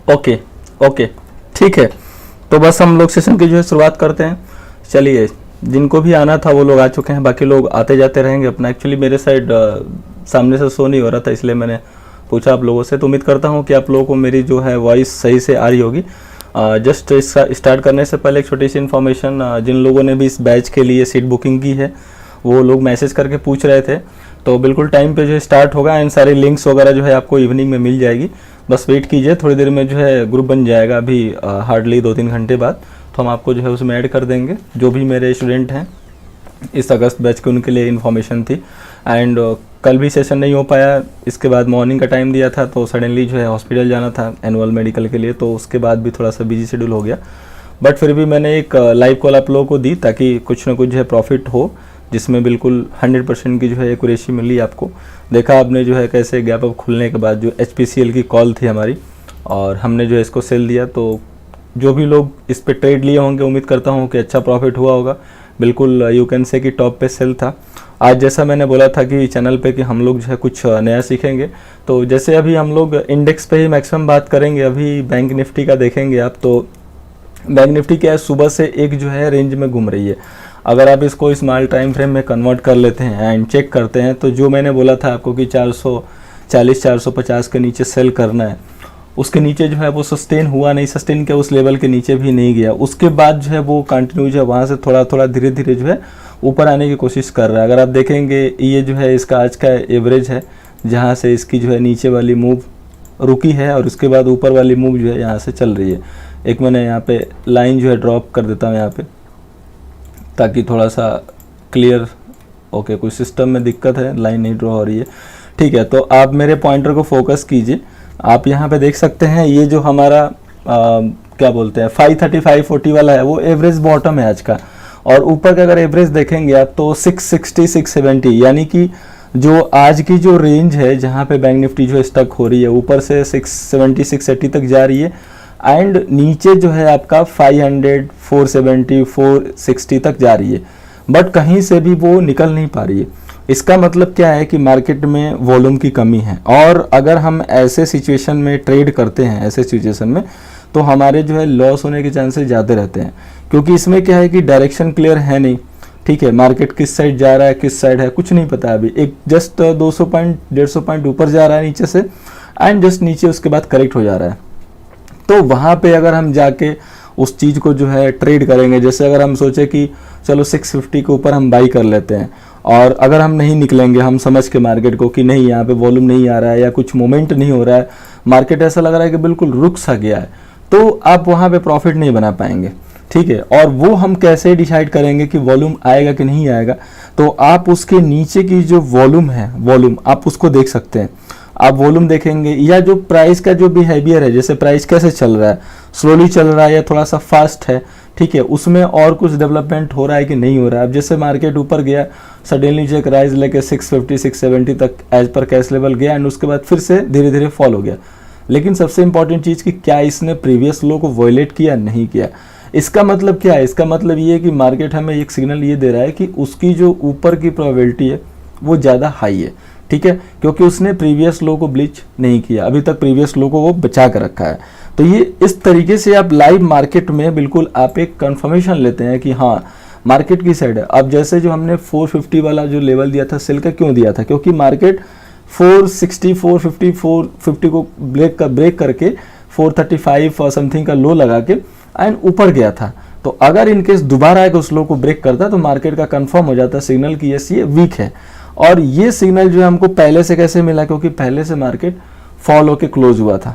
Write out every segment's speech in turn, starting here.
Okay okay, ठीक है। तो बस हम लोग सेशन की जो है शुरुआत करते हैं। चलिए, जिनको भी आना था वो लोग आ चुके हैं, बाकी लोग आते जाते रहेंगे अपना। एक्चुअली मेरे साइड सामने से शो नहीं हो रहा था, इसलिए मैंने पूछा आप लोगों से। तो उम्मीद करता हूँ कि आप लोगों को मेरी जो है वॉइस सही से आ रही होगी। जस्ट स्टार्ट करने से पहले एक छोटी सी इन्फॉर्मेशन, जिन लोगों ने भी इस बैच के लिए सीट बुकिंग की है वो लोग मैसेज करके पूछ रहे थे, तो बिल्कुल टाइम पे जो है स्टार्ट होगा एंड सारी लिंक्स वगैरह जो है आपको इवनिंग में मिल जाएगी। बस वेट कीजिए, थोड़ी देर में जो है ग्रुप बन जाएगा, अभी हार्डली 2-3 घंटे बाद। तो हम आपको जो है उसमें ऐड कर देंगे। जो भी मेरे स्टूडेंट हैं इस अगस्त बैच के, उनके लिए इन्फॉर्मेशन थी। एंड कल भी सेशन नहीं हो पाया, इसके बाद मॉर्निंग का टाइम दिया था तो सडनली जो है हॉस्पिटल जाना था एनुअल मेडिकल के लिए, तो उसके बाद भी थोड़ा सा बिजी शेड्यूल हो गया। बट फिर भी मैंने एक लाइव कॉल आप लोगों को दी ताकि कुछ ना कुछ जो है प्रॉफिट हो, जिसमें बिल्कुल 100% की जो है एक्यूरेसी मिली आपको। देखा आपने जो है कैसे गैप अप खुलने के बाद जो HPCL की कॉल थी हमारी, और हमने जो है इसको सेल दिया। तो जो भी लोग इस पे ट्रेड लिए होंगे, उम्मीद करता हूँ कि अच्छा प्रॉफिट हुआ होगा। बिल्कुल यू कैन से कि टॉप पे सेल था आज। जैसा मैंने बोला था कि चैनल पे कि हम लोग जो है कुछ नया सीखेंगे, तो जैसे अभी हम लोग इंडेक्स पे ही मैक्सिमम बात करेंगे। अभी बैंक निफ्टी का देखेंगे आप, तो बैंक निफ्टी क्या है, सुबह से एक जो है रेंज में घूम रही है। अगर आप इसको स्मॉल टाइम फ्रेम में कन्वर्ट कर लेते हैं एंड चेक करते हैं, तो जो मैंने बोला था आपको कि 440 450 के नीचे सेल करना है, उसके नीचे जो है वो सस्टेन हुआ नहीं, सस्टेन के उस लेवल के नीचे भी नहीं गया। उसके बाद जो है वो कंटिन्यू जो है वहाँ से थोड़ा थोड़ा धीरे धीरे जो है ऊपर आने की कोशिश कर रहा है। अगर आप देखेंगे ये जो है इसका आज का एवरेज है, जहाँ से इसकी जो है नीचे वाली मूव रुकी है और उसके बाद ऊपर वाली मूव जो है यहाँ से चल रही है। एक मैंने यहाँ पे लाइन जो है ड्रॉप कर देता हूँ यहाँ पे, ताकि थोड़ा सा क्लियर। ओके, कोई सिस्टम में दिक्कत है, लाइन नहीं ड्रॉ हो रही है, ठीक है। तो आप मेरे पॉइंटर को फोकस कीजिए। आप यहाँ पे देख सकते हैं ये जो हमारा क्या बोलते हैं 535-40 वाला है, वो एवरेज बॉटम है आज का। और ऊपर का अगर एवरेज देखेंगे आप तो 660 670, यानी कि जो आज की जो रेंज है जहाँ पे बैंक निफ्टी जो है स्टक हो रही है, ऊपर से 670 680 तक जा रही है एंड नीचे जो है आपका 500 470 460 तक जा रही है, बट कहीं से भी वो निकल नहीं पा रही है। इसका मतलब क्या है कि मार्केट में वॉल्यूम की कमी है। और अगर हम ऐसे सिचुएशन में ट्रेड करते हैं, ऐसे सिचुएशन में, तो हमारे जो है लॉस होने के चांसेस ज़्यादा रहते हैं, क्योंकि इसमें क्या है कि डायरेक्शन क्लियर है नहीं। ठीक है, मार्केट किस साइड जा रहा है, किस साइड है, कुछ नहीं पता अभी। एक जस्ट 200 पॉइंट 150 पॉइंट ऊपर जा रहा है नीचे से एंड जस्ट नीचे उसके बाद करेक्ट हो जा रहा है। तो वहाँ पे अगर हम जाके उस चीज़ को जो है ट्रेड करेंगे, जैसे अगर हम सोचे कि चलो 650 के ऊपर हम बाई कर लेते हैं, और अगर हम नहीं निकलेंगे, हम समझ के मार्केट को कि नहीं यहाँ पे वॉल्यूम नहीं आ रहा है या कुछ मोमेंट नहीं हो रहा है, मार्केट ऐसा लग रहा है कि बिल्कुल रुक सा गया है, तो आप वहाँ पे प्रॉफिट नहीं बना पाएंगे। ठीक है, और वो हम कैसे डिसाइड करेंगे कि वॉल्यूम आएगा कि नहीं आएगा? तो आप उसके नीचे की जो वॉल्यूम है, वॉल्यूम आप उसको देख सकते हैं। आप वॉल्यूम देखेंगे या जो प्राइस का जो बिहेवियर है, जैसे प्राइस कैसे चल रहा है, स्लोली चल रहा है या थोड़ा सा फास्ट है, ठीक है, उसमें और कुछ डेवलपमेंट हो रहा है कि नहीं हो रहा है। अब जैसे मार्केट ऊपर गया, सडनली जो एक राइज लेके 650 670 तक एज पर कैश लेवल गया एंड उसके बाद फिर से धीरे धीरे फॉल हो गया। लेकिन सबसे इंपॉर्टेंट चीज़ कि क्या इसने प्रीवियस लो को वॉयलेट किया, नहीं किया। इसका मतलब क्या है? इसका मतलब ये है कि मार्केट हमें एक सिग्नल ये दे रहा है कि उसकी जो ऊपर की प्रोबेबिलिटी है वो ज़्यादा हाई है। ठीक है, क्योंकि उसने प्रीवियस लो को ब्लीच नहीं किया, अभी तक प्रीवियस लो को वो बचा कर रखा है। तो ये इस तरीके से आप लाइव मार्केट में बिल्कुल आप एक कंफर्मेशन लेते हैं कि हाँ मार्केट की साइड है। अब जैसे जो हमने 450 वाला जो लेवल दिया था, सेल का क्यों दिया था? क्योंकि मार्केट 460 450 450 को ब्रेक करके 435 और समथिंग का लो लगा के एंड ऊपर गया था। तो अगर इनकेस दोबारा आके उस लो को ब्रेक करता तो मार्केट का कंफर्म हो जाता सिग्नल कि यस ये वीक है। और ये सिग्नल जो है हमको पहले से कैसे मिला? क्योंकि पहले से मार्केट फॉल होके क्लोज हुआ था।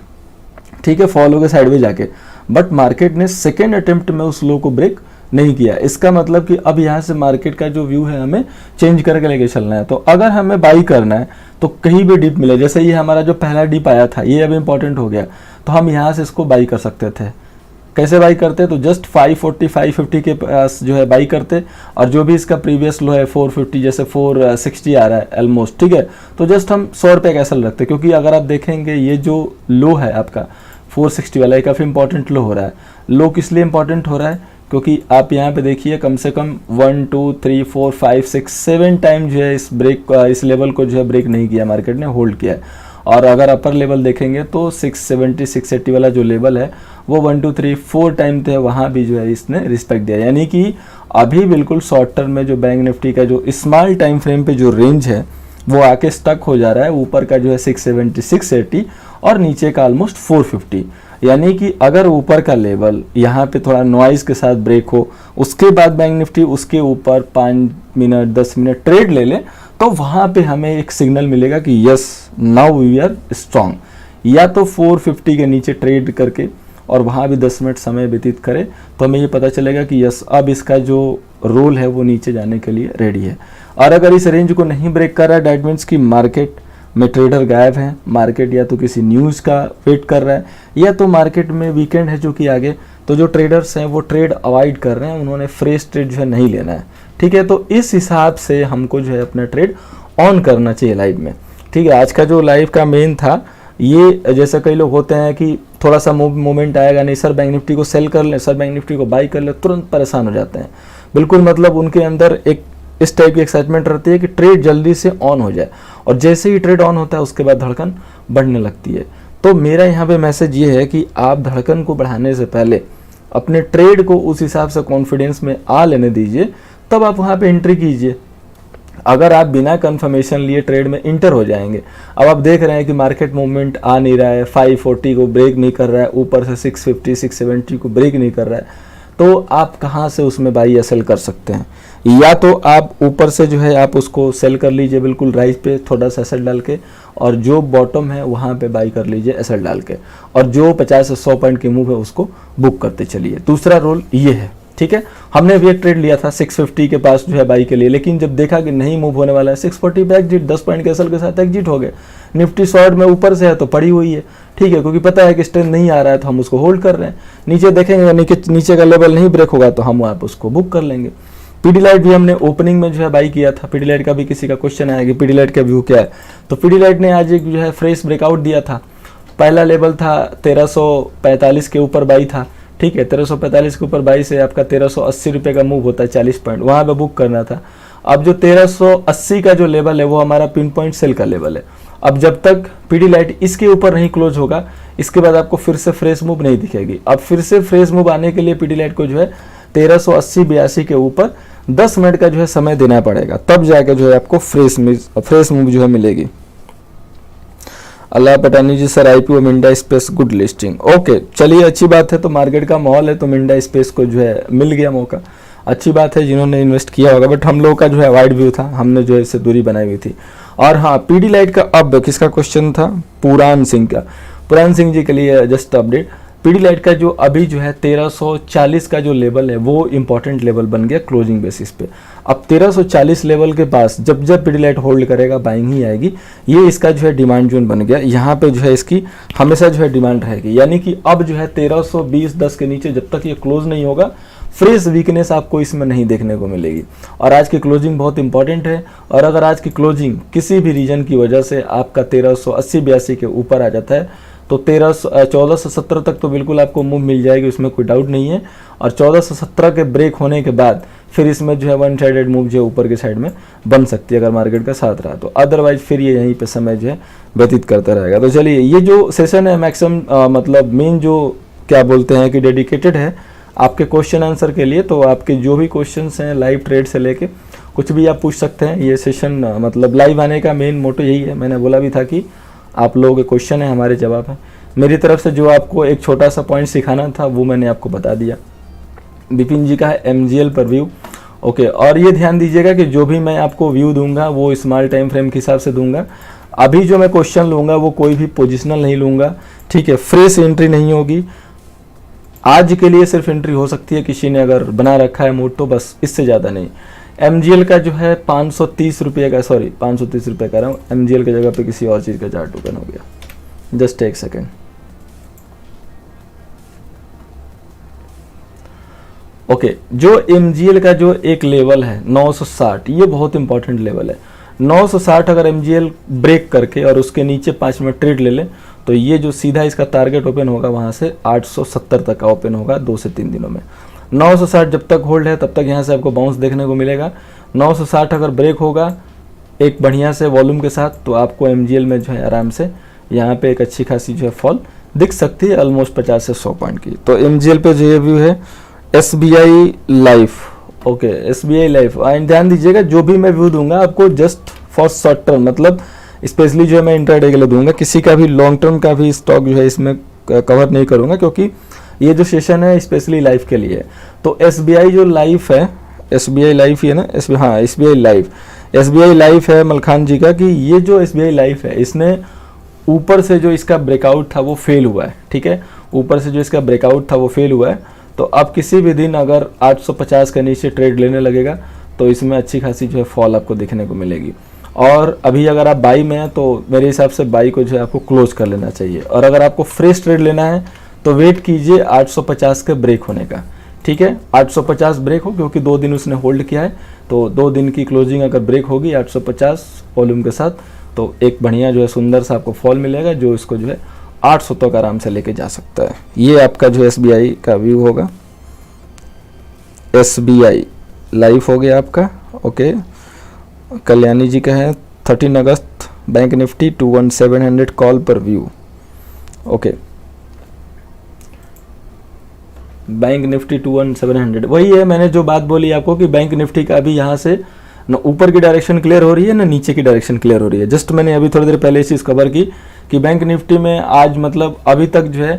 ठीक है, फॉल होके साइडवेज जाके, बट मार्केट ने सेकेंड अटेम्प्ट में उस लो को ब्रेक नहीं किया। इसका मतलब कि अब यहाँ से मार्केट का जो व्यू है हमें चेंज करके लेके चलना है। तो अगर हमें बाई करना है तो कहीं भी डिप मिले, जैसे ये हमारा जो पहला डिप आया था ये अब इंपॉर्टेंट हो गया, तो हम यहाँ से इसको बाई कर सकते थे। कैसे बाई करते? तो जस्ट 540 550 के पास जो है बाई करते, और जो भी इसका प्रीवियस लो है 450 जैसे 460 आ रहा है ऑलमोस्ट, ठीक है, तो जस्ट हम 100 रुपये कैसल रखते, क्योंकि अगर आप देखेंगे ये जो लो है आपका 460 वाला, ये काफ़ी इंपॉर्टेंट लो हो रहा है। लो किस लिए इंपॉर्टेंट हो रहा है? क्योंकि आप यहाँ पे देखिए कम से कम 1 2 3 4 5 6 7 टाइम जो है इस लेवल को जो है ब्रेक नहीं किया, मार्केट ने होल्ड किया है। और अगर अपर लेवल देखेंगे तो 670 680 वाला जो लेवल है वो 1 2 3 4 टाइम थे, वहाँ भी जो है इसने रिस्पेक्ट दिया। यानी कि अभी बिल्कुल शॉर्ट टर्म में जो बैंक निफ्टी का जो स्मॉल टाइम फ्रेम पे जो रेंज है वो आके स्टक हो जा रहा है। ऊपर का जो है 670 680 और नीचे का ऑलमोस्ट 450। यानी कि अगर ऊपर का लेवल यहाँ पे थोड़ा नॉइज के साथ ब्रेक हो, उसके बाद बैंक निफ्टी उसके ऊपर 5 मिनट 10 मिनट ट्रेड ले ले, तो वहाँ पे हमें एक सिग्नल मिलेगा कि yes now we are strong. या तो 450 के नीचे ट्रेड करके और वहाँ भी 10 मिनट समय व्यतीत करे तो हमें ये पता चलेगा कि यस अब इसका जो रोल है वो नीचे जाने के लिए रेडी है। और अगर इस रेंज को नहीं ब्रेक कर रहा है, दैट मीन्स कि मार्केट में ट्रेडर गायब है, मार्केट या तो किसी न्यूज़ का वेट कर रहा है या तो मार्केट में वीकेंड है जो कि आगे, तो जो ट्रेडर्स हैं वो ट्रेड अवॉइड कर रहे हैं, उन्होंने फ्रेश ट्रेड जो है नहीं लेना है। ठीक है, तो इस हिसाब से हमको जो है अपना ट्रेड ऑन करना चाहिए लाइव में। ठीक है, आज का जो लाइव का मेन था ये, जैसे कई लोग होते हैं कि थोड़ा सा मोमेंट आएगा, नहीं सर बैंक निफ्टी को सेल कर ले, सर बैंक निफ्टी को बाई कर ले, तुरंत परेशान हो जाते हैं। बिल्कुल मतलब उनके अंदर एक इस टाइप की एक्साइटमेंट रहती है कि ट्रेड जल्दी से ऑन हो जाए, और जैसे ही ट्रेड ऑन होता है उसके बाद धड़कन बढ़ने लगती है। तो मेरा यहाँ पे मैसेज ये है कि आप धड़कन को बढ़ाने से पहले अपने ट्रेड को उस हिसाब से कॉन्फिडेंस में आ लेने दीजिए, तब आप वहाँ पे एंट्री कीजिए। अगर आप बिना कंफर्मेशन लिए ट्रेड में इंटर हो जाएंगे, अब आप देख रहे हैं कि मार्केट मूवमेंट आ नहीं रहा है, 540 को ब्रेक नहीं कर रहा है, ऊपर से 650 670 को ब्रेक नहीं कर रहा है, तो आप कहाँ से उसमें बाई या सेल कर सकते हैं? या तो आप ऊपर से जो है आप उसको सेल कर लीजिए बिल्कुल राइज पे थोड़ा सा एसेट डाल के, और जो बॉटम है वहाँ पे बाई कर लीजिए एसेट डाल के, और जो 50 से 100 पॉइंट की मूव है उसको बुक करते चलिए। दूसरा रोल ये है। ठीक है, हमने भी एक ट्रेड लिया था 650 के पास जो है बाई के लिए, लेकिन जब देखा कि नहीं मूव होने वाला है 640 पे एग्जिट, 10 पॉइंट के एसल के साथ एग्जिट हो गए। निफ्टी शॉर्ट में ऊपर से है तो पड़ी हुई है, ठीक है, क्योंकि पता है कि स्ट्रेंथ नहीं आ रहा है तो हम उसको होल्ड कर रहे हैं। नीचे देखेंगे नीचे का लेवल नहीं ब्रेक होगा तो हम आप उसको बुक कर लेंगे। पीडीलाइट भी हमने ओपनिंग में जो है बाई किया था। पीडीलाइट का भी किसी का क्वेश्चन आया कि पीडीलाइट का व्यू क्या है, तो पीडीलाइट ने आज एक जो है फ्रेश ब्रेकआउट दिया था। पहला लेवल था 1345 के ऊपर बाई था। ठीक है, 1345 के ऊपर बाई से आपका 1380 रुपये का मूव होता है 40 पॉइंट, वहाँ पे बुक करना था। अब जो 1380 का जो लेवल है वो हमारा पिन पॉइंट सेल का लेवल है। अब जब तक पीडीलाइट इसके ऊपर नहीं क्लोज होगा, इसके बाद आपको फिर से फ्रेश मूव नहीं दिखेगी। अब फिर से फ्रेश मूव आने के लिए पीडीलाइट को जो है 1380 82 के ऊपर 10 मिनट का जो है समय देना पड़ेगा, तब जाके जो है आपको फ्रेश मूव जो है मिलेगी। अल्लाह पटानी जी sir IPO Minda space good listing. Okay चलिए, अच्छी बात है। तो मार्केट का माहौल है तो मिंडा स्पेस को जो है मिल गया मौका, अच्छी बात है जिन्होंने इन्वेस्ट किया होगा। बट हम लोग का जो है वाइड व्यू था, हमने जो है इससे दूरी बनाई हुई थी। और हाँ, पीडीलाइट का अब किसका क्वेश्चन था? पुरान सिंह का। पुरान सिंह जी के लिए जस्ट अपडेट, पीडीलाइट का जो अभी जो है 1340 का जो लेवल है वो इंपॉर्टेंट लेवल बन गया क्लोजिंग बेसिस पे। अब 1340 लेवल के पास जब जब पीडीलाइट होल्ड करेगा बाइंग ही आएगी, ये इसका जो है डिमांड जोन बन गया। यहाँ पे जो है इसकी हमेशा जो है डिमांड रहेगी। यानी कि अब जो है 1320-10 के नीचे जब तक ये क्लोज नहीं होगा, फ्रेश वीकनेस आपको इसमें नहीं देखने को मिलेगी। और आज की क्लोजिंग बहुत इंपॉर्टेंट है, और अगर आज की क्लोजिंग किसी भी रीजन की वजह से आपका 1380-82 के ऊपर आ जाता है तो 1417 तक तो बिल्कुल आपको मूव मिल जाएगी, उसमें कोई डाउट नहीं है। और 1417 के ब्रेक होने के बाद फिर इसमें जो है वन साइडेड मूव जो है ऊपर के साइड में बन सकती है अगर मार्केट का साथ रहा तो। अदरवाइज फिर ये यहीं पे समय जो है व्यतीत करता रहेगा। तो चलिए, ये जो सेशन है मैक्सिमम मतलब मेन जो क्या बोलते हैं कि डेडिकेटेड है आपके क्वेश्चन आंसर के लिए। तो आपके जो भी क्वेश्चंस हैं लाइव ट्रेड से लेके कुछ भी आप पूछ सकते हैं। ये सेशन मतलब लाइव आने का मेन मोटो यही है। मैंने बोला भी था कि आप लोगों के क्वेश्चन है, हमारे जवाब है। मेरी तरफ से जो आपको एक छोटा सा पॉइंट सिखाना था वो मैंने आपको बता दिया। विपिन जी का है एमजीएल पर व्यू। ओके, और ये ध्यान दीजिएगा कि जो भी मैं आपको व्यू दूंगा वो स्मॉल टाइम फ्रेम के हिसाब से दूंगा। अभी जो मैं क्वेश्चन लूँगा वो कोई भी पोजिशनल नहीं लूँगा, ठीक है। फ्रेश एंट्री नहीं होगी। आज के लिए सिर्फ एंट्री हो सकती है किसी ने अगर बना रखा है मूड, तो बस, इससे ज़्यादा नहीं। एमजीएल का जो है 530 रुपये का, सॉरी 530 रुपये कह रहा हूँ, एमजीएल की जगह पे किसी और चीज़ का चार्ट ओपन हो गया। जस्ट एक सेकेंड। ओके, जो एमजीएल का जो एक लेवल है 960, ये बहुत इंपॉर्टेंट लेवल है। 960 अगर एमजीएल ब्रेक करके और उसके नीचे 5 मिनट ट्रेड ले ले तो ये जो सीधा इसका टारगेट ओपन होगा वहाँ से 870 तक का ओपन होगा 2 से 3 दिनों में। 960 जब तक होल्ड है तब तक यहाँ से आपको बाउंस देखने को मिलेगा। 960 अगर ब्रेक होगा एक बढ़िया से वॉल्यूम के साथ तो आपको एमजीएल में जो है आराम से यहाँ पे एक अच्छी खासी जो है फॉल दिख सकती है ऑलमोस्ट 50 से 100 पॉइंट की। तो MGL पे जो ये व्यू है SBI life, okay SBI life, and ध्यान दीजिएगा जो भी मैं व्यू दूंगा आपको जस्ट फॉर शॉर्ट टर्म, मतलब स्पेशली जो है मैं इंट्राडे के लिए दूंगा, किसी का भी लॉन्ग टर्म का भी स्टॉक जो है इसमें कवर नहीं करूंगा, क्योंकि ये जो सेशन है स्पेशली लाइफ के लिए है। तो SBI जो लाइफ है, SBI लाइफ ही है ना, हाँ SBI लाइफ है मलखान जी का, कि ये जो SBI लाइफ है इसने ऊपर से जो इसका ब्रेकआउट था वो फेल हुआ है, ठीक है, ऊपर से जो इसका ब्रेकआउट था वो फेल हुआ है। तो अब किसी भी दिन अगर 850 के नीचे ट्रेड लेने लगेगा तो इसमें अच्छी खासी जो है फॉल आपको देखने को मिलेगी। और अभी अगर आप बाई में हैं तो मेरे हिसाब से बाई को जो है आपको क्लोज कर लेना चाहिए, और अगर आपको फ्रेश ट्रेड लेना है तो वेट कीजिए 850 के ब्रेक होने का, ठीक है, 850 ब्रेक हो, क्योंकि 2 दिन उसने होल्ड किया है, तो 2 दिन की क्लोजिंग अगर ब्रेक होगी 850 वॉल्यूम के साथ तो एक बढ़िया जो है सुंदर सा आपको फॉल मिलेगा, जो इसको जो है 800 तक आराम से लेके जा सकता है। ये आपका जो SBI का व्यू होगा, SBI लाइफ हो गया आपका, ओके। कल्याणी जी का है 13 अगस्त बैंक निफ्टी 21700 कॉल पर व्यू, ओके। बैंक निफ्टी 21700 वही है, मैंने जो बात बोली आपको कि बैंक निफ्टी का अभी यहाँ से ना ऊपर की डायरेक्शन क्लियर हो रही है ना नीचे की डायरेक्शन क्लियर हो रही है। जस्ट मैंने अभी थोड़ी देर पहले इस चीज़ कवर की कि बैंक निफ्टी में आज मतलब अभी तक जो है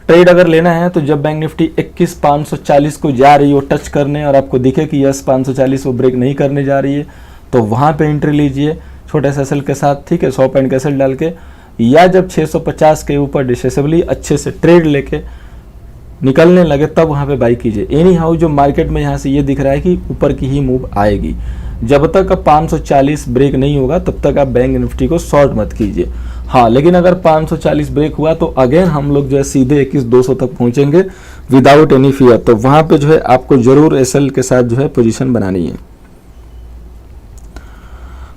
ट्रेड अगर लेना है तो जब बैंक निफ्टी 21,540 को जा रही हो टच करने और आपको दिखे कि यस 540 वो ब्रेक नहीं करने जा रही है तो वहाँ पे एंट्री लीजिए छोटे से एसएल के साथ, ठीक है, 100 पॉइंट का एसएल डाल के, या जब 650 के ऊपर डिसेसिबली अच्छे से ट्रेड लेके निकलने लगे तब वहाँ पे बाई कीजिए। एनी हाउ जो मार्केट में यहाँ से ये दिख रहा है कि ऊपर की ही मूव आएगी, जब तक अब 540 ब्रेक नहीं होगा तब तक आप बैंक निफ्टी को शॉर्ट मत कीजिए। हाँ, लेकिन अगर 540 ब्रेक हुआ तो अगेन हम लोग जो है सीधे 21,200 तक पहुंचेंगे विदाउट एनी फियर। तो वहां पे जो है आपको जरूर एसएल के साथ जो है पोजीशन बनानी है।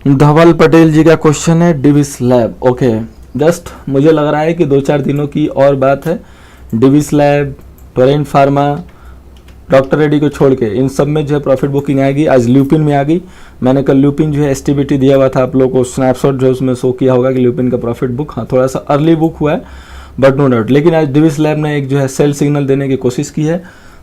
धवल पटेल जी का क्वेश्चन है डिविस लैब, ओके। जस्ट मुझे लग रहा है कि 2-4 दिनों की और बात है। Divi's lab, Torrent pharma, doctor Reddy को छोड़ के इन सब में जो है प्रॉफिट बुकिंग आएगी। आज ल्यूपिन में आ गई, मैंने कल ल्यूपिन जो है एसटीबीटी दिया हुआ था आप लोगों को, स्नैपशॉट जो है उसमें शो किया होगा कि ल्यूपिन का प्रॉफिट बुक, हाँ थोड़ा सा अर्ली बुक हुआ है बट नो डाउट। लेकिन आज डिविस लैब ने एक जो है सेल सिग्नल देने की कोशिश की है।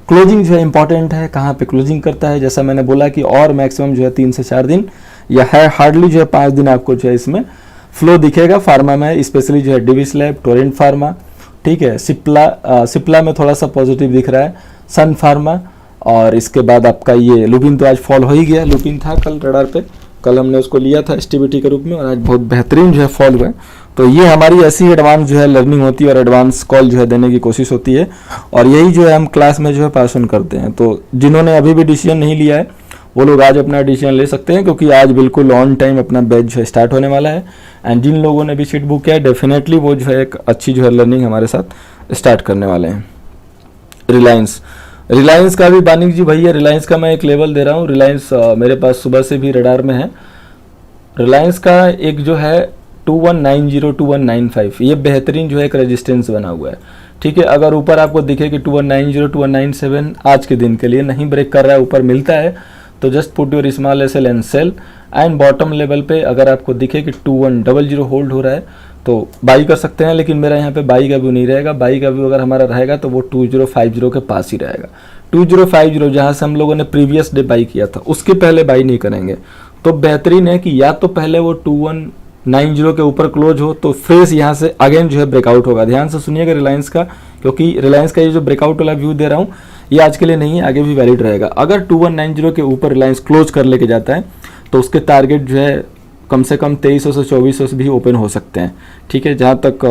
क्लोजिंग जो है इंपॉर्टेंट है, कहाँ पे क्लोजिंग करता है, जैसा मैंने बोला कि और मैक्सिमम जो है 3 से 4 दिन या है हार्डली जो है 5 दिन आपको जो है इसमें फ्लो दिखेगा फार्मा में, स्पेशली जो है डिविस लैब, टोरेंट फार्मा, ठीक है, सिप्ला में थोड़ा सा पॉजिटिव दिख रहा है, सन फार्मा, और इसके बाद आपका ये लुपिन तो आज फॉल हो ही गया। लुपिन था कल रडार पे, कल हमने उसको लिया था एसटीबीटी के रूप में और आज बहुत बेहतरीन जो है फॉल हुआ है। तो ये हमारी ऐसी एडवांस जो है लर्निंग होती है और एडवांस कॉल जो है देने की कोशिश होती है और यही जो है हम क्लास में जो है पास ऑन करते हैं। तो जिन्होंने अभी भी डिसीजन नहीं लिया है वो लोग आज अपना डिसीजन ले सकते हैं, क्योंकि आज बिल्कुल ऑन टाइम अपना बैच जो है स्टार्ट होने वाला है। एंड जिन लोगों ने भी सीट बुक किया है डेफिनेटली वो जो है एक अच्छी जो है लर्निंग हमारे साथ स्टार्ट करने वाले हैं। रिलायंस का भी बानिक जी भैया, रिलायंस का मैं एक लेवल दे रहा हूँ। रिलायंस मेरे पास सुबह से भी रडार में है। रिलायंस का एक जो है 2190 2195 ये बेहतरीन जो है एक रेजिस्टेंस बना हुआ है, ठीक है। अगर ऊपर आपको दिखे कि 2190 2197 आज के दिन के लिए नहीं ब्रेक कर रहा है, ऊपर मिलता है तो just put your small SL and sell. And bottom level पे अगर आपको दिखे कि 2100 होल्ड हो रहा है तो बाई कर सकते हैं, लेकिन मेरा यहाँ पे बाई का व्यू नहीं रहेगा। बाई का व्यू अगर हमारा रहेगा तो वो 2050 के पास ही रहेगा। 2050 जहाँ से हम लोगों ने प्रीवियस डे बाई किया था उसके पहले बाई नहीं करेंगे। तो बेहतरीन है कि या तो पहले वो 2190 के ऊपर क्लोज हो तो फ्रेश यहाँ से अगेन जो है ब्रेकआउट होगा। ध्यान से सुनिएगा रिलायंस का, क्योंकि रिलायंस का ये जो ब्रेकआउट वाला व्यू दे रहा हूँ ये आज के लिए नहीं है, आगे भी वैलिड रहेगा। अगर 2190 के ऊपर रिलायंस क्लोज कर लेके जाता है तो उसके टारगेट जो है कम से कम 2300 से 2400 से भी ओपन हो सकते हैं, ठीक है। जहाँ तक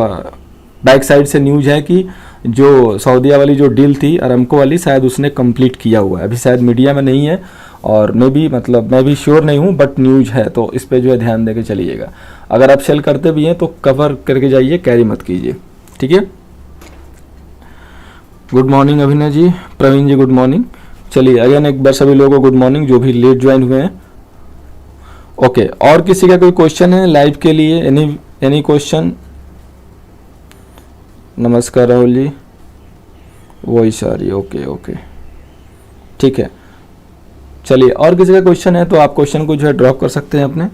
बैक साइड से न्यूज है कि जो सऊदीया वाली जो डील थी अरामको वाली शायद उसने कंप्लीट किया हुआ है, अभी शायद मीडिया में नहीं है और मैं भी श्योर नहीं हूँ बट न्यूज है, तो इस पे जो है ध्यान देके चलिएगा। अगर आप सेल करते भी हैं तो कवर करके जाइए, कैरी मत कीजिए, ठीक है। गुड मॉर्निंग अभिनय जी, प्रवीण जी गुड मॉर्निंग। चलिए अगेन एक बार सभी लोगों को गुड मॉर्निंग जो भी लेट ज्वाइन हुए हैं। ओके, और किसी का कोई क्वेश्चन है लाइव के लिए? Any question? नमस्कार राहुल जी, वही सारी, ओके ठीक है। चलिए और किसी का क्वेश्चन है तो आप क्वेश्चन को जो है ड्रॉप कर सकते हैं अपने।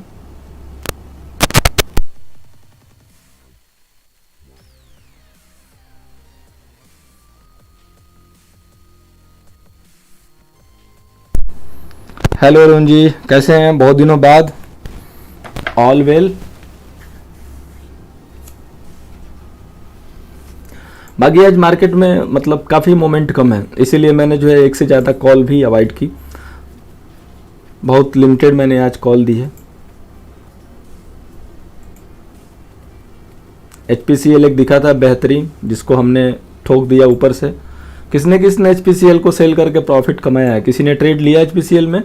हेलो अरुण जी, कैसे हैं? बहुत दिनों बाद। All well? बाकी आज मार्केट में मतलब काफ़ी मोमेंट कम है, इसीलिए मैंने जो है एक से ज़्यादा कॉल भी अवॉइड की। बहुत लिमिटेड मैंने आज कॉल दी है। HPCL एक दिखा था बेहतरीन, जिसको हमने ठोक दिया ऊपर से। किसने किसने HPCL को सेल करके प्रॉफिट कमाया है? किसी ने ट्रेड लिया HPCL में?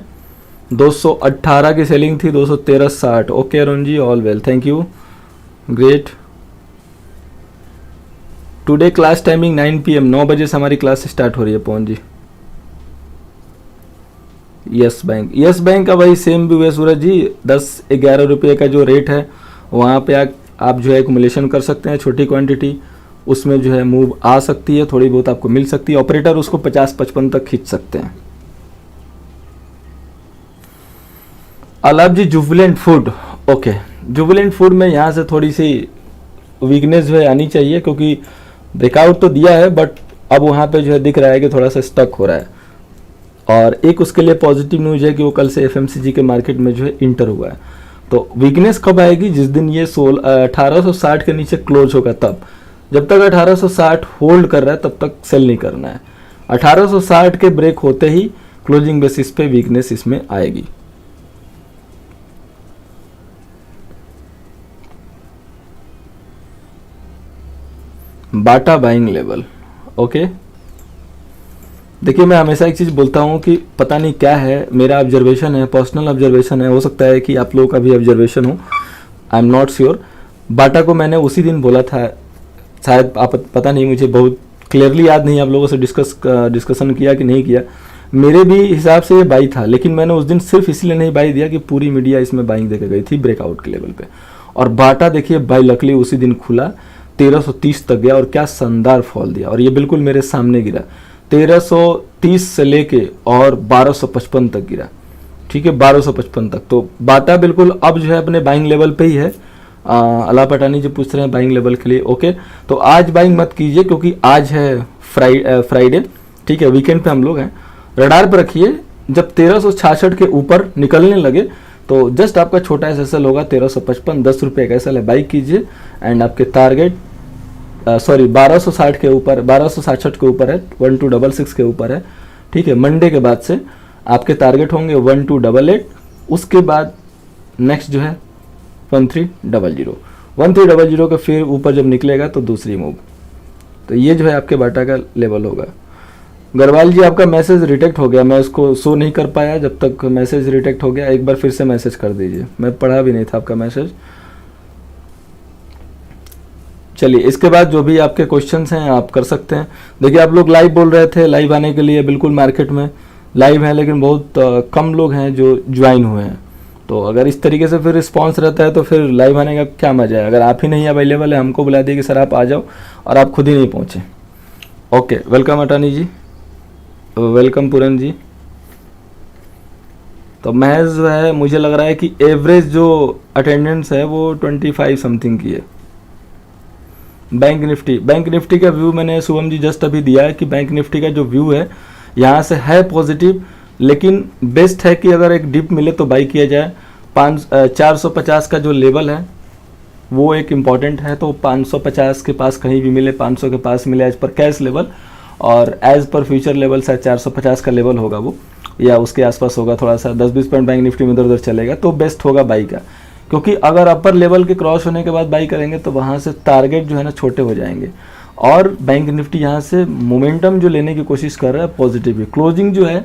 218 की सेलिंग थी, 213.60। Okay Arun ji, all well, thank you, great. Today class timing 9 PM, 9 बजे से हमारी क्लास स्टार्ट हो रही है पवन जी। यस बैंक, यस बैंक का वही सेम भी हुआ सूरज जी। 10-11 रुपये का जो रेट है वहाँ पे आप जो है एक्युमुलेशन कर सकते हैं। छोटी क्वांटिटी उसमें जो है मूव आ सकती है, थोड़ी बहुत आपको मिल सकती है। ऑपरेटर उसको 50-55 तक खींच सकते हैं। Alap ji, Jubilant food, okay. Jubilant food में यहाँ से थोड़ी सी वीकनेस जो है आनी चाहिए, क्योंकि ब्रेकआउट तो दिया है बट अब वहाँ पे जो है दिख रहा है कि थोड़ा सा स्टक हो रहा है। और एक उसके लिए पॉजिटिव न्यूज है कि वो कल से FMCG के मार्केट में जो है इंटर हुआ है। तो वीकनेस कब आएगी? जिस दिन ये 1860 के नीचे क्लोज होगा तब। जब तक 1860 होल्ड कर रहा है तब तक सेल नहीं करना है। 1860 के ब्रेक होते ही क्लोजिंग बेसिस पे वीकनेस इसमें आएगी। बाटा बाइंग लेवल, ओके। देखिए, मैं हमेशा एक चीज़ बोलता हूँ कि पता नहीं क्या है, मेरा ऑब्जर्वेशन है, पर्सनल ऑब्जर्वेशन है, हो सकता है कि आप लोगों का भी ऑब्जर्वेशन हो, आई एम नॉट श्योर। बाटा को मैंने उसी दिन बोला था, शायद आप पता नहीं, मुझे बहुत क्लियरली याद नहीं आप लोगों से डिस्कशन किया कि नहीं किया। मेरे भी हिसाब से ये बाई था, लेकिन मैंने उस दिन सिर्फ इसलिए नहीं बाई दिया कि पूरी मीडिया इसमें बाइंग देके गई थी ब्रेकआउट के लेवल पे। और बाटा देखिए बाई लकली उसी दिन खुला 1330 तक गया और क्या शानदार फॉल दिया, और ये बिल्कुल मेरे सामने गिरा 1330 से लेके और 1255 तक गिरा। ठीक है, 1255 तक। तो बाटा बिल्कुल अब जो है अपने बाइंग लेवल पे ही है। अलाप अटानी जी पूछ रहे हैं बाइंग लेवल के लिए, ओके। तो आज बाइंग मत कीजिए, क्योंकि आज है फ्राइडे, ठीक है, वीकेंड पे हम लोग हैं। रडार पर रखिए, जब 1366 के ऊपर निकलने लगे तो जस्ट आपका छोटा सा एसएल होगा 1355, 10 रुपये का एसएल है, बाई कीजिए। एंड आपके टारगेट 1260 के ऊपर, 1266 के ऊपर है, 1266 के ऊपर है। ठीक है, मंडे के बाद से आपके टारगेट होंगे 1288, उसके बाद नेक्स्ट जो है 1300 का फिर ऊपर जब निकलेगा तो दूसरी मूव। तो ये जो है आपके बाटा का लेवल होगा। गरवाल जी, आपका मैसेज रिटेक्ट हो गया, मैं उसको शो नहीं कर पाया जब तक मैसेज रिटेक्ट हो गया। एक बार फिर से मैसेज कर दीजिए, मैं पढ़ा भी नहीं था आपका मैसेज। चलिए, इसके बाद जो भी आपके क्वेश्चंस हैं आप कर सकते हैं। देखिए, आप लोग लाइव बोल रहे थे, लाइव आने के लिए बिल्कुल मार्केट में लाइव है, लेकिन बहुत कम लोग हैं जो ज्वाइन हुए हैं। तो अगर इस तरीके से फिर रिस्पांस रहता है तो फिर लाइव आने का क्या मजा है? अगर आप ही नहीं अवेलेबल है, हमको बुला दिए कि सर आप आ जाओ, और आप खुद ही नहीं पहुँचे। ओके, वेलकम अटानी जी, वेलकम पूरन जी। तो महज जो है मुझे लग रहा है कि एवरेज जो अटेंडेंस है वो 25 समथिंग की है। बैंक निफ्टी का व्यू मैंने शुभम जी जस्ट अभी दिया है कि बैंक निफ्टी का जो व्यू है यहाँ से है पॉजिटिव, लेकिन बेस्ट है कि अगर एक डिप मिले तो बाई किया जाए। 450 का जो लेवल है वो एक इम्पॉर्टेंट है, तो 550 के पास कहीं भी मिले, 500 के पास मिले एज पर कैश लेवल, और एज पर फ्यूचर लेवल शायद 450 का लेवल होगा वो, या उसके आसपास होगा। थोड़ा सा 10-20 पॉइंट बैंक निफ्टी में इधर उधर चलेगा तो बेस्ट होगा बाई का, क्योंकि अगर अपर लेवल के क्रॉस होने के बाद बाई करेंगे तो वहाँ से टारगेट जो है ना छोटे हो जाएंगे। और बैंक निफ्टी यहाँ से मोमेंटम जो लेने की कोशिश कर रहा है पॉजिटिव ही, क्लोजिंग जो है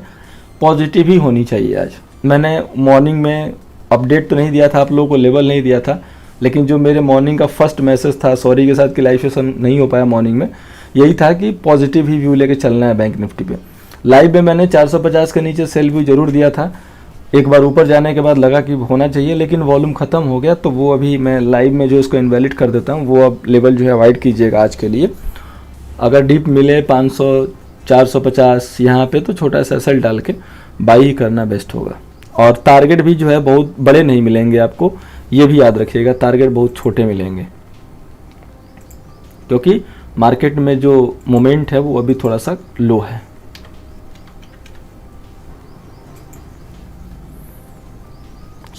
पॉजिटिव ही होनी चाहिए। आज मैंने मॉर्निंग में अपडेट तो नहीं दिया था आप लोगों को, लेवल नहीं दिया था, लेकिन जो मेरे मॉर्निंग का फर्स्ट मैसेज था, सॉरी के साथ कि लाइव सेशन नहीं हो पाया मॉर्निंग में, यही था कि पॉजिटिव ही व्यू लेके चलना है बैंक निफ्टी पे। लाइव में मैंने 450 के नीचे सेल व्यू जरूर दिया था, एक बार ऊपर जाने के बाद लगा कि होना चाहिए, लेकिन वॉल्यूम खत्म हो गया, तो वो अभी मैं लाइव में जो इसको इनवैलिड कर देता हूँ। वो अब लेवल जो है अवॉइड कीजिएगा आज के लिए। अगर डीप मिले 500 450 यहाँ पे तो छोटा सा सेल डाल के बाई ही करना बेस्ट होगा। और टारगेट भी जो है बहुत बड़े नहीं मिलेंगे आपको, ये भी याद रखिएगा, टारगेट बहुत छोटे मिलेंगे, क्योंकि मार्केट में जो मोमेंट है वो अभी थोड़ा सा लो है।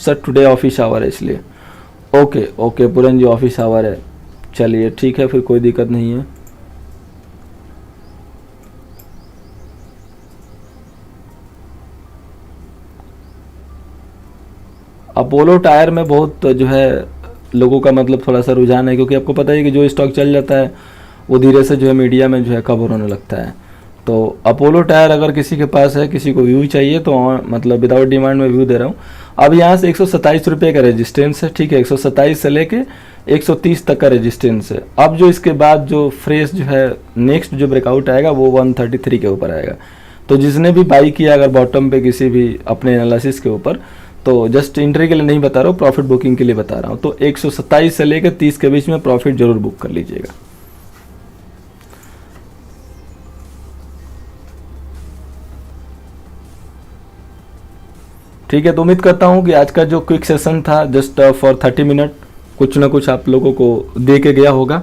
सर टुडे ऑफिस आवर है इसलिए। ओके ओके पूरन जी ऑफिस आवर है, चलिए ठीक है, फिर कोई दिक्कत नहीं है। अपोलो टायर में बहुत जो है लोगों का मतलब थोड़ा सा रुझान है, क्योंकि आपको पता है कि जो स्टॉक चल जाता है वो धीरे से जो है मीडिया में जो है कवर होने लगता है। तो अपोलो टायर अगर किसी के पास है, किसी को व्यू चाहिए तो मतलब विदाउट डिमांड में व्यू दे रहा हूँ। अब यहाँ से 127 रुपये का रेजिस्टेंस है, ठीक है, 127 से लेके 130 तक का रेजिस्टेंस है। अब जो इसके बाद जो फ्रेश जो है नेक्स्ट जो ब्रेकआउट आएगा वो 133 के ऊपर आएगा। तो जिसने भी बाई किया अगर बॉटम पे किसी भी अपने एनालिसिस के ऊपर, तो जस्ट एंट्री के लिए नहीं बता रहा हूँ, प्रॉफिट बुकिंग के लिए बता रहा हूँ। तो 127 से लेकर 30 के बीच में प्रॉफिट जरूर बुक कर लीजिएगा। ठीक है, तो उम्मीद करता हूँ कि आज का जो क्विक सेशन था जस्ट फॉर 30 मिनट कुछ ना कुछ आप लोगों को दे के गया होगा।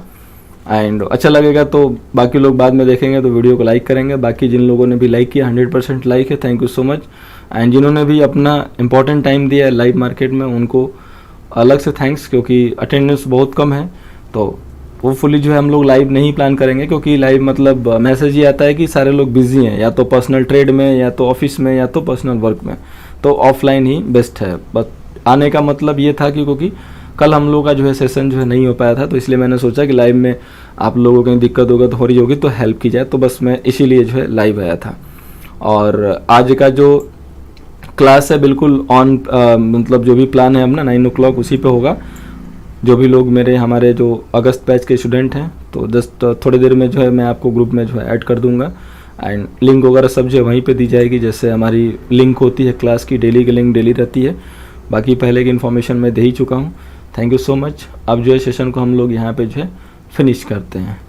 एंड अच्छा लगेगा तो बाकी लोग बाद में देखेंगे तो वीडियो को लाइक करेंगे। बाकी जिन लोगों ने भी लाइक किया 100% लाइक है, thank you so much. And जिन्होंने भी अपना इंपॉर्टेंट टाइम दिया है लाइव मार्केट में उनको अलग से थैंक्स, क्योंकि अटेंडेंस बहुत कम है। तो होपफुली जो है हम लोग लाइव नहीं प्लान करेंगे, क्योंकि लाइव मतलब मैसेज ये आता है कि सारे लोग बिजी हैं, या तो पर्सनल ट्रेड में, या तो ऑफिस में, या तो पर्सनल वर्क में। तो ऑफलाइन ही बेस्ट है। बस आने का मतलब ये था कि क्योंकि कल हम लोग का जो है सेशन जो है नहीं हो पाया था, तो इसलिए मैंने सोचा कि लाइव में आप लोगों को कहीं दिक्कत होगा तो हो रही होगी तो हेल्प की जाए, तो बस मैं इसीलिए जो है लाइव आया था। और आज का जो क्लास है बिल्कुल ऑन मतलब जो भी प्लान है अपना 9 o'clock उसी पे होगा। जो भी लोग मेरे हमारे जो अगस्त बैच के स्टूडेंट हैं तो जस्ट थोड़ी देर में जो है मैं आपको ग्रुप में जो है ऐड कर दूंगा। एंड लिंक वगैरह सब जो है वहीं पे दी जाएगी, जैसे हमारी लिंक होती है क्लास की, डेली की लिंक डेली रहती है। बाकी पहले की इन्फॉर्मेशन मैं दे ही चुका हूँ। Thank you so much. अब जो है सेशन को हम लोग यहाँ पे जो है फिनिश करते हैं।